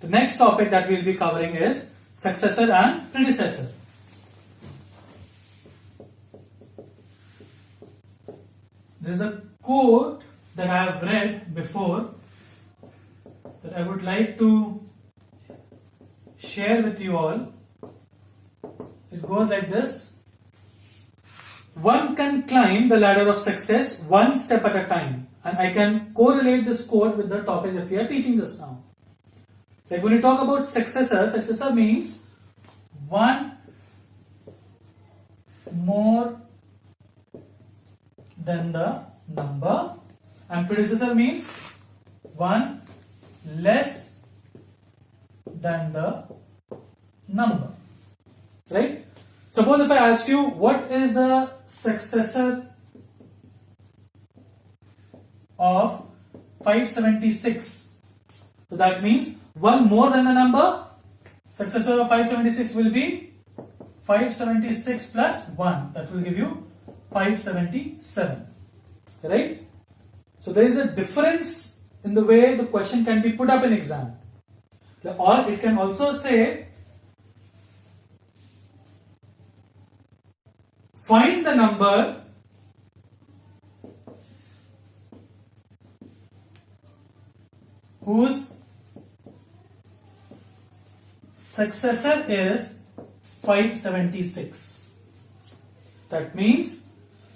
The next topic that we'll be covering is successor and predecessor. There's a quote that I have read before that I would like to share with you all. It goes like this: one can climb the ladder of success one step at a time. And I can correlate this quote with the topic that we are teaching just now. Like when you talk about successor means one more than the number, and predecessor means one less than the number. Right? Suppose if I ask you what is the successor of 576, so that means one more than the number. Successor of 576 will be 576 plus 1, that will give you 577. Right? So there is a difference in the way the question can be put up in exam. Or it can also say find the number whose successor is 576. That means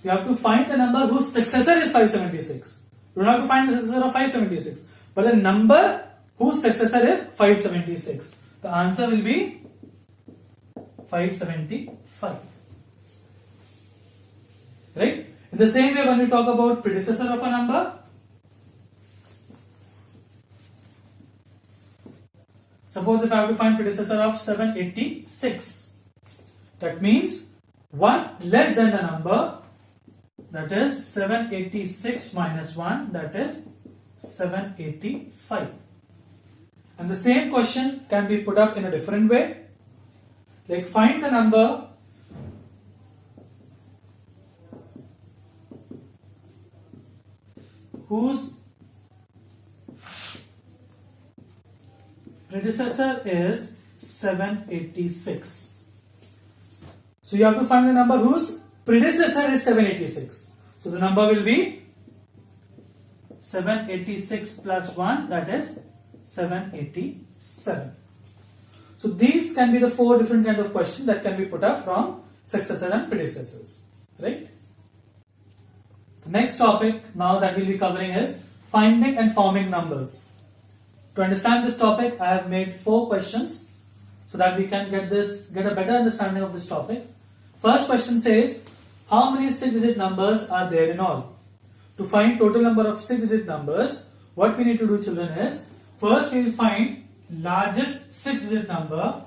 you have to find the number whose successor is 576. You don't have to find the successor of 576, but the number whose successor is 576. The answer will be 575. Right? In the same way, when we talk about predecessor of a number, suppose if I have to find predecessor of 786, that means one less than the number, that is 786 minus 1, that is 785. And the same question can be put up in a different way. Like find the number whose predecessor is 786. So you have to find the number whose predecessor is 786. So the number will be 786 plus 1, that is 787. So these can be the four different kinds of questions that can be put up from successor and predecessors. Right? The next topic now that we'll be covering is finding and forming numbers. To understand this topic, I have made 4 questions so that we can get a better understanding of this topic. First question says, how many 6-digit numbers are there in all? To find total number of 6-digit numbers, what we need to do, children, is first we will find largest 6-digit number,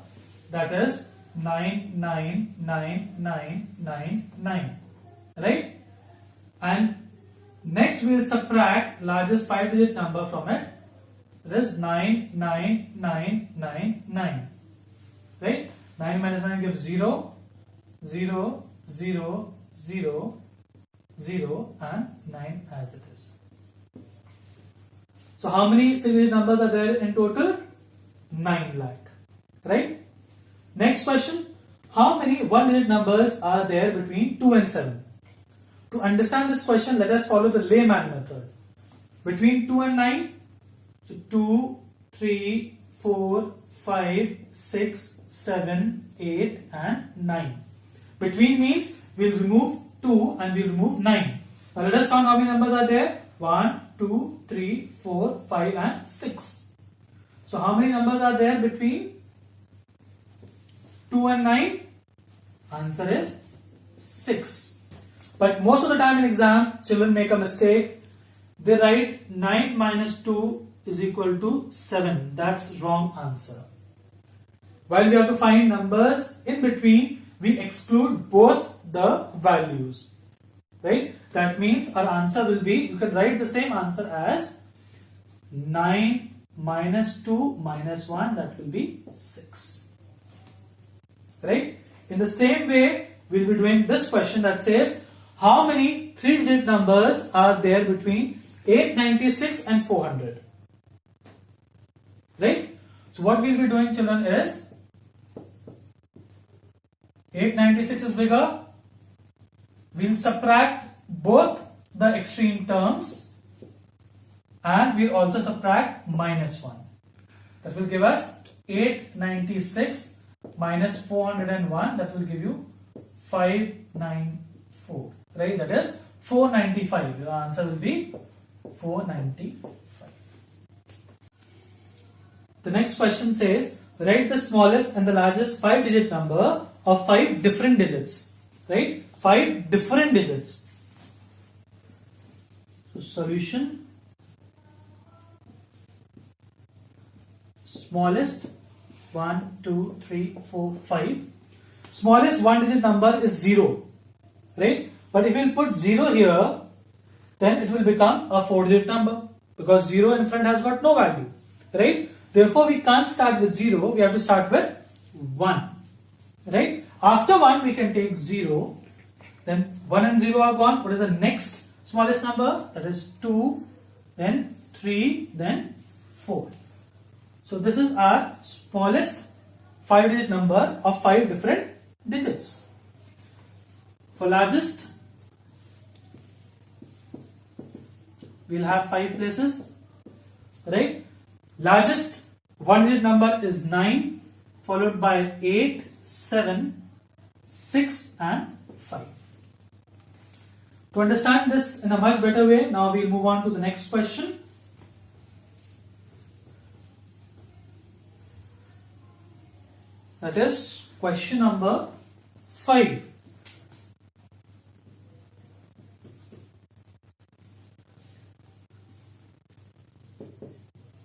that is 999999. Right? And next we will subtract largest 5-digit number from it. That is 99999. Right? 9 minus 9 gives 0, 0, 0, 0, 0 and 9 as it is. So how many 6-digit numbers are there in total? 9 lakh. Right? Next question. How many 1-digit numbers are there between 2 and 7? To understand this question, let us follow the layman method. Between 2 and 9, so 2, 3, 4, 5, 6, 7, 8 and 9. Between means we'll remove 2 and we'll remove 9. Now let us count how many numbers are there. 1, 2, 3, 4, 5 and 6. So how many numbers are there between 2 and 9? Answer is 6. But most of the time in exam, children make a mistake. They write 9 minus 2 is equal to 7. That's wrong answer. While we have to find numbers in between, we exclude both the values. Right? That means our answer will be, you can write the same answer as 9 minus 2 minus 1, that will be 6. Right? In the same way, we'll be doing this question that says, how many 3-digit numbers are there between 896 and 400? Right? So what we'll be doing, children, is 896 is bigger. We'll subtract both the extreme terms and we'll also subtract minus 1. That will give us 896 minus 401. That will give you 594. Right? That is 495. Your answer will be 495. The next question says, write the smallest and the largest 5-digit number of 5 different digits. Right? 5 different digits. So solution, smallest 1, 2, 3, 4, 5. Smallest 1-digit number is 0. Right? But if you put 0 here, then it will become a 4-digit number because 0 in front has got no value. Right? Therefore, we can't start with 0. We have to start with 1. Right? After 1, we can take 0. Then 1 and 0 are gone. What is the next smallest number? That is 2, then 3, then 4. So this is our smallest 5-digit number of 5 different digits. For largest, we'll have 5 places. Right? Largest 1-digit number is 9, followed by 8, 7, 6 and 5. To understand this in a much better way, now we'll move on to the next question. That is question number 5.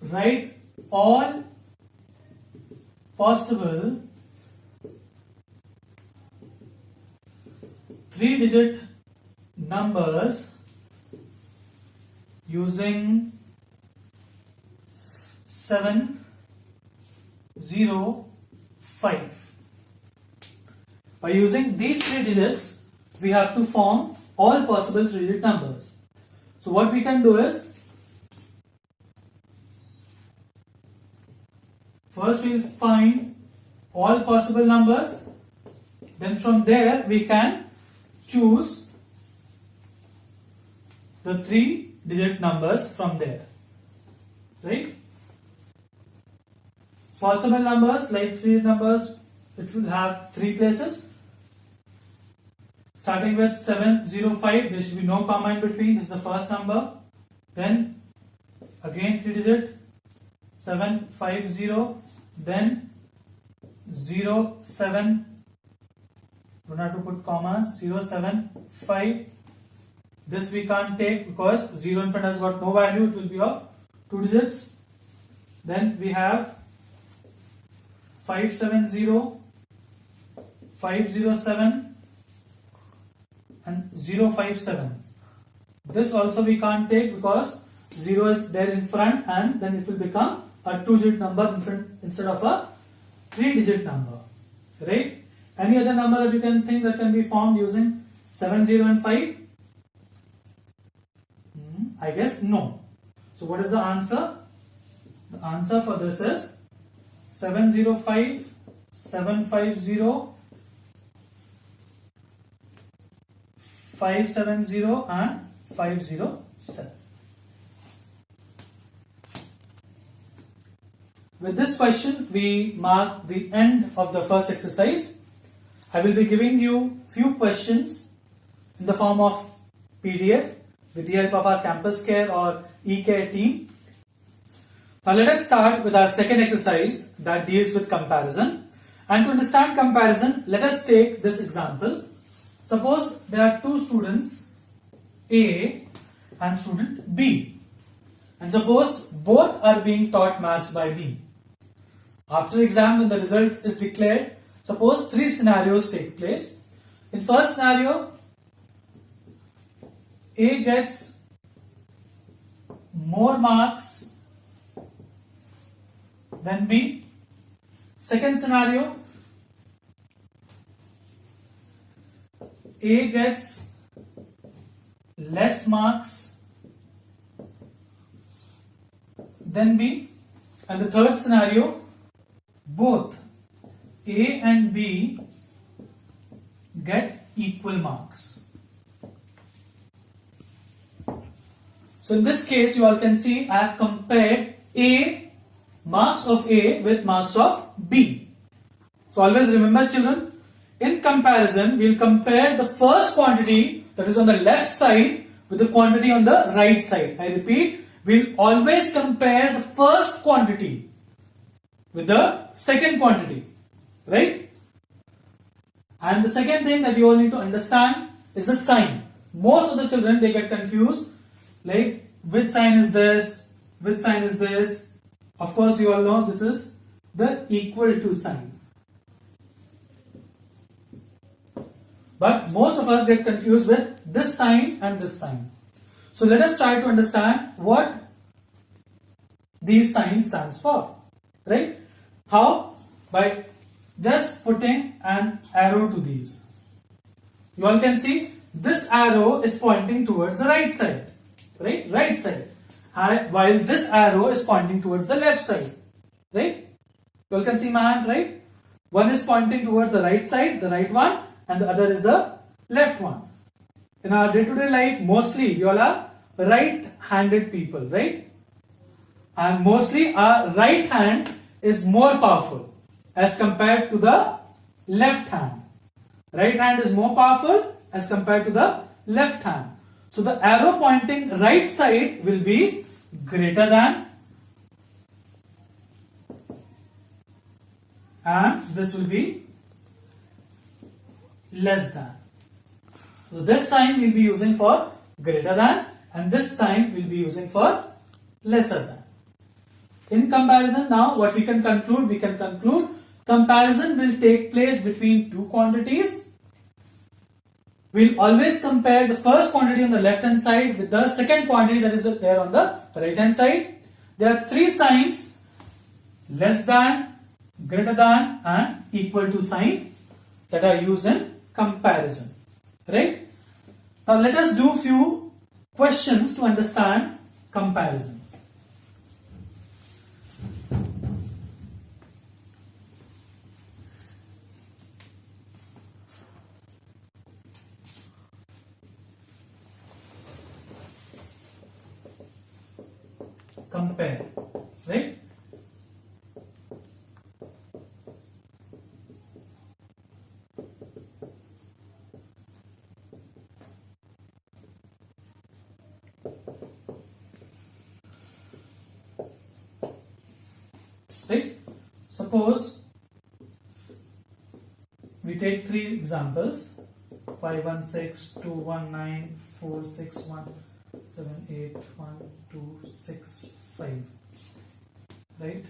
Write all possible 3-digit numbers using 7, 0, 5. By using these 3 digits, we have to form all possible 3-digit numbers. So what we can do is, first we'll find all possible numbers, then from there we can choose the 3-digit numbers from there. Right? Possible numbers like 3 numbers, it will have 3 places. Starting with 705, there should be no comma in between. This is the first number. Then again 3-digit 750. Then 07. Don't have to put commas. 075. This we can't take because 0 in front has got no value. It will be of 2 digits. Then we have 570, 507 and 057. This also we can't take because 0 is there in front and then it will become a 2-digit number in front instead of a 3-digit number. Right? Any other number that you can think that can be formed using 7, 0 and 5? I guess no. So what is the answer? The answer for this is 705, 750, 570 and 507. With this question, we mark the end of the first exercise. I will be giving you few questions in the form of PDF with the help of our Campus Care or eCare team. Now let us start with our second exercise that deals with comparison. And to understand comparison, let us take this example. Suppose there are 2 students, A and student B. And suppose both are being taught maths by B. After the exam, when the result is declared, suppose 3 scenarios take place. In first scenario, A gets more marks than B. Second scenario, A gets less marks than B. And the third scenario, both A and B get equal marks. So in this case, you all can see I have compared marks of A with marks of B. So always remember, children, in comparison, we'll compare the first quantity that is on the left side with the quantity on the right side. I repeat, we'll always compare the first quantity with the second quantity, right? And the second thing that you all need to understand is the sign. Most of the children, they get confused, like which sign is this, which sign is this. Of course, you all know this is the equal to sign. But most of us get confused with this sign and this sign. So let us try to understand what these signs stands for, right? How? By just putting an arrow to these. You all can see this arrow is pointing towards the right side, right? Right side. While this arrow is pointing towards the left side, right? You all can see my hands, right? One is pointing towards the right side, the right one, and the other is the left one. In our day-to-day life, mostly you all are right-handed people, right? And mostly our right hand is more powerful as compared to the left hand. Right hand is more powerful as compared to the left hand. So the arrow pointing right side will be greater than, and this will be less than. So this sign we'll be using for greater than, and this sign we'll be using for lesser than. In comparison, now what we can conclude? Comparison will take place between two quantities. We'll always compare the first quantity on the left hand side with the second quantity that is there on the right hand side. There are three signs: less than, greater than, and equal to sign that are used in comparison, right? Now let us do few questions to understand comparison. Compare, right? Right? Suppose we take three examples: 516, 219, 461, 781, 265. Right?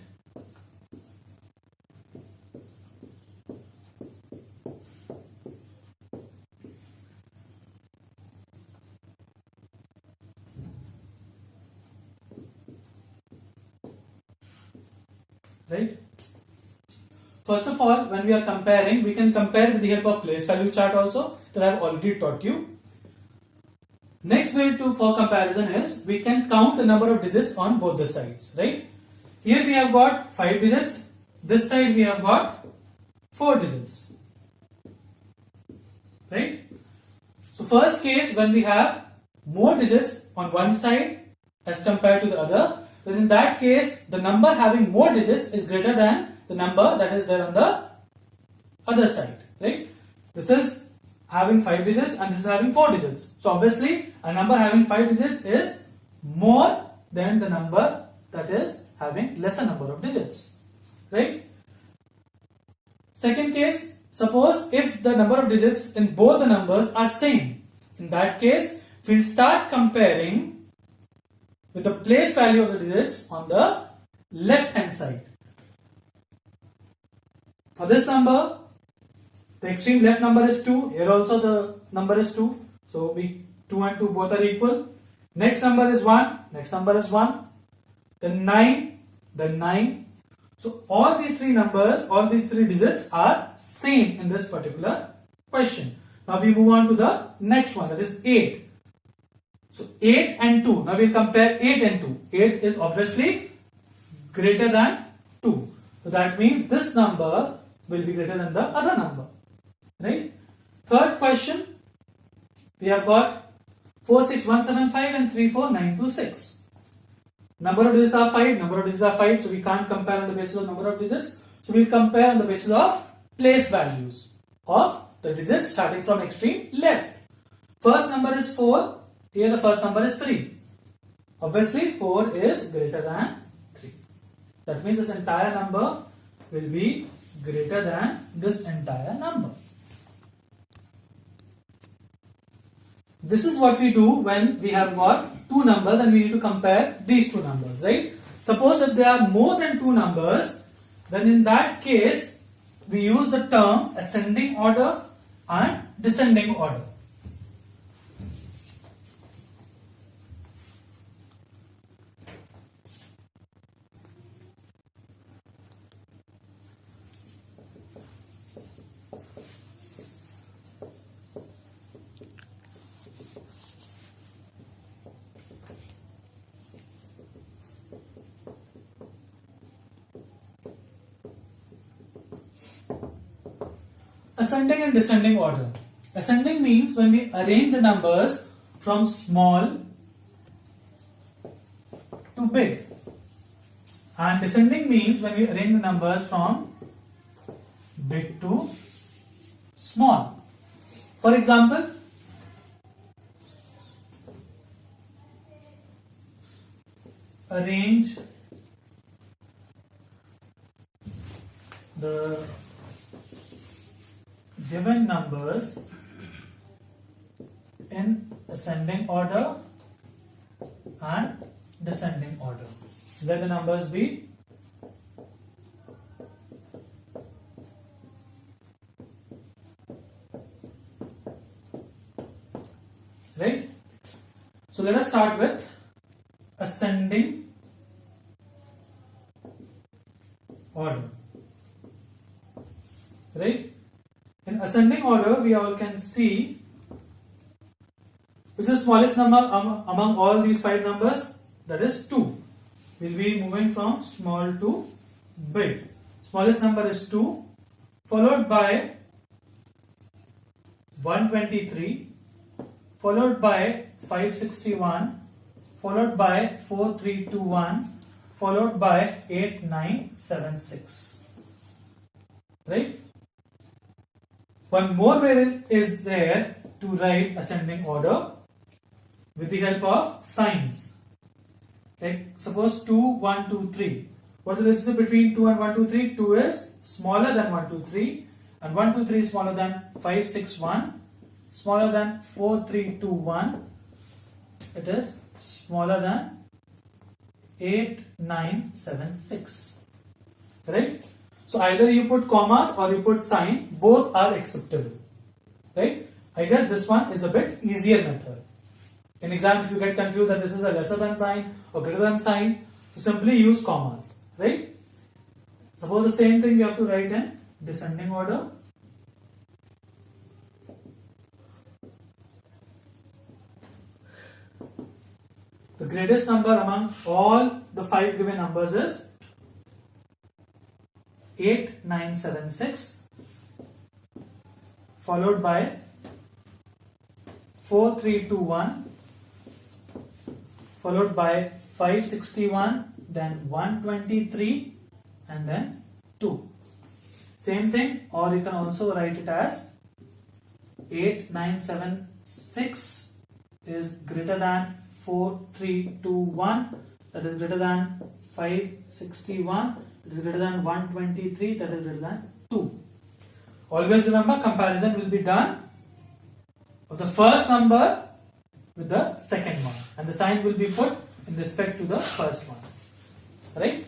Right? First of all, when we are comparing, we can compare with the help of place value chart also that I have already taught you. Next way for comparison is we can count the number of digits on both the sides, right? Here we have got 5 digits. This side we have got 4 digits, right? So first case, when we have more digits on one side as compared to the other, then in that case the number having more digits is greater than the number that is there on the other side, right? This is having 5 digits and this is having 4 digits. So obviously a number having 5 digits is more than the number that is having lesser number of digits, right? Second case, suppose if the number of digits in both the numbers are same. In that case, we'll start comparing with the place value of the digits on the left hand side. For this number, the extreme left number is 2. Here also the number is 2. So 2 and 2 both are equal. Next number is 1. Next number is 1. Then 9. Then 9. So all these three numbers, all these three digits are same in this particular question. Now we move on to the next one, that is 8. So 8 and 2. Now we'll compare 8 and 2. 8 is obviously greater than 2. So that means this number will be greater than the other number. Right? Third question, we have got 46175 and 34926. Number of digits are 5, number of digits are 5, so we can't compare on the basis of number of digits. So we'll compare on the basis of place values of the digits starting from extreme left. First number is 4, here the first number is 3. Obviously 4 is greater than 3. That means this entire number will be greater than this entire number. This is what we do when we have got two numbers and we need to compare these two numbers, right? Suppose if there are more than two numbers, then in that case we use the term ascending order and descending order. Ascending and descending order. Ascending means when we arrange the numbers from small to big. And descending means when we arrange the numbers from big to small. For example, arrange the given numbers in ascending order and descending order. Let the numbers be right. So let us start with ascending order. Right? In ascending order, we all can see which is the smallest number among all these 5 numbers, that is 2. We'll be moving from small to big. Smallest number is 2, followed by 123, followed by 561, followed by 4321, followed by 8976. Right? One more way is there to write ascending order with the help of signs. Like suppose 2, 1, 2, 3. What is the relationship between 2 and 1, 2, 3? 2 is smaller than 1, 2, 3 and 1, 2, 3 is smaller than 5, 6, 1, smaller than 4, 3, 2, 1. It is smaller than 8, 9, 7, 6. Right? So either you put commas or you put sign, both are acceptable. Right? I guess this one is a bit easier method. In exam, if you get confused that this is a lesser than sign or greater than sign, so simply use commas. Right? Suppose the same thing you have to write in descending order. The greatest number among all the 5 given numbers is 8976, followed by 4321, followed by 561, then 123 and then 2. Same thing, or you can also write it as 8976 is greater than 4321, that is greater than 561, it is greater than 123, that is greater than 2. Always remember, comparison will be done of the first number with the second one, and the sign will be put in respect to the first one. Right?